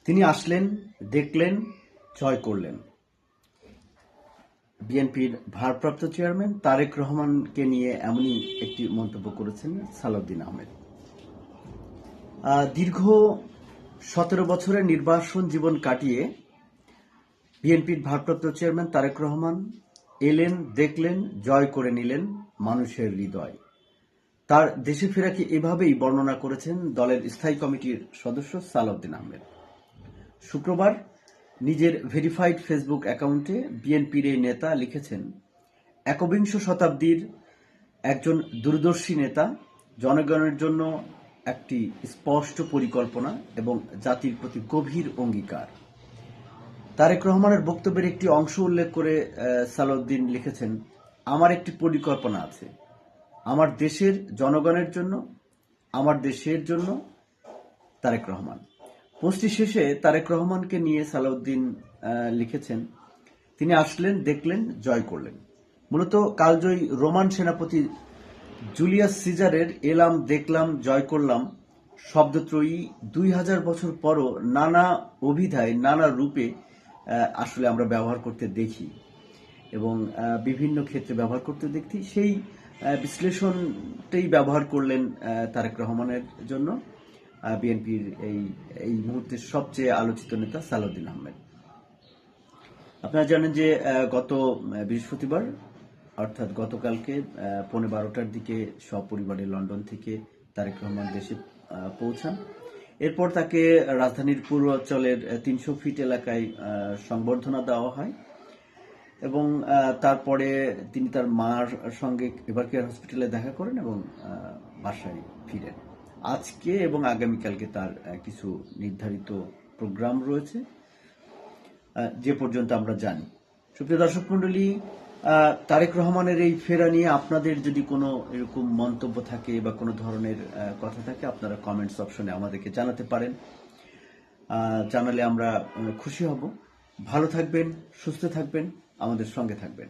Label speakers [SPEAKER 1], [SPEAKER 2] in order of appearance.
[SPEAKER 1] তিনি আসলেন, দেখলেন, জয় করলেন। বিএনপির ভারপ্রাপ্ত চেয়ারম্যান তারেক রহমানকে নিয়ে এমনই একটি মন্তব্য করেছেন সালাউদ্দিন আহমেদ। দীর্ঘ 17 বছরের নির্বাসন জীবন কাটিয়ে বিএনপির ভারপ্রাপ্ত চেয়ারম্যান তারেক রহমান এলেন, দেখলেন, জয় করে নিলেন মানুষের হৃদয়। তার দেশে ফেরাকে এভাবেই বর্ণনা করেছেন দলের স্থায়ী কমিটির সদস্য সালাউদ্দিন আহমেদ। শুক্রবার নিজের ভেরিফাইড ফেসবুক অ্যাকাউন্টে বিএনপির এই নেতা লিখেছেন, একবিংশ শতাব্দীর একজন দূরদর্শী নেতা, জনগণের জন্য একটি স্পষ্ট পরিকল্পনা এবং জাতির প্রতি গভীর অঙ্গীকার। তারেক রহমানের বক্তব্যের একটি অংশ উল্লেখ করে সালাউদ্দিন লিখেছেন, আমার একটি পরিকল্পনা আছে, আমার দেশের জনগণের জন্য, আমার দেশের জন্য। তারেক রহমান। পোস্টটি শেষে তারেক রহমানকে নিয়ে সালাউদ্দিন লিখেছেন, তিনি আসলেন, দেখলেন, জয় করলেন। মূলত কালজয়ী রোমান সেনাপতি জুলিয়াস সিজারের এলাম, দেখলাম, জয় করলাম শব্দত্রয়ী 2000 বছর পরও নানা অভিধায় নানা রূপে আসলে আমরা ব্যবহার করতে দেখি এবং বিভিন্ন ক্ষেত্রে ব্যবহার করতে দেখি। সেই বিশ্লেষণটাই ব্যবহার করলেন তারেক রহমানের জন্য বিএনপির এই মুহূর্তের সবচেয়ে আলোচিত নেতা সালাউদ্দিন আহমেদ। আপনারা জানেন যে গত বৃহস্পতিবার অর্থাৎ গতকালকে 12:15টার দিকে সপরিবারে লন্ডন থেকে তারেক রহমান দেশে পৌঁছান। এরপর তাকে রাজধানীর পূর্বাঞ্চলের 300 ফিট এলাকায় সংবর্ধনা দেওয়া হয় এবং তারপরে তিনি তার মার সঙ্গে এভারকেয়ার হসপিটালে দেখা করেন এবং বাসায় ফিরেন। আজকে এবং আগামীকালকে তার কিছু নির্ধারিত প্রোগ্রাম রয়েছে যে পর্যন্ত আমরা জানি। সুপ্রিয় দর্শক মণ্ডলী, তারেক রহমানের এই ফেরা নিয়ে আপনাদের যদি কোনো এরকম মন্তব্য থাকে বা কোনো ধরনের কথা থাকে, আপনারা কমেন্টস অপশনে আমাদেরকে জানাতে পারেন। জানালে আমরা খুশি হব। ভালো থাকবেন, সুস্থ থাকবেন, আমাদের সঙ্গে থাকবেন।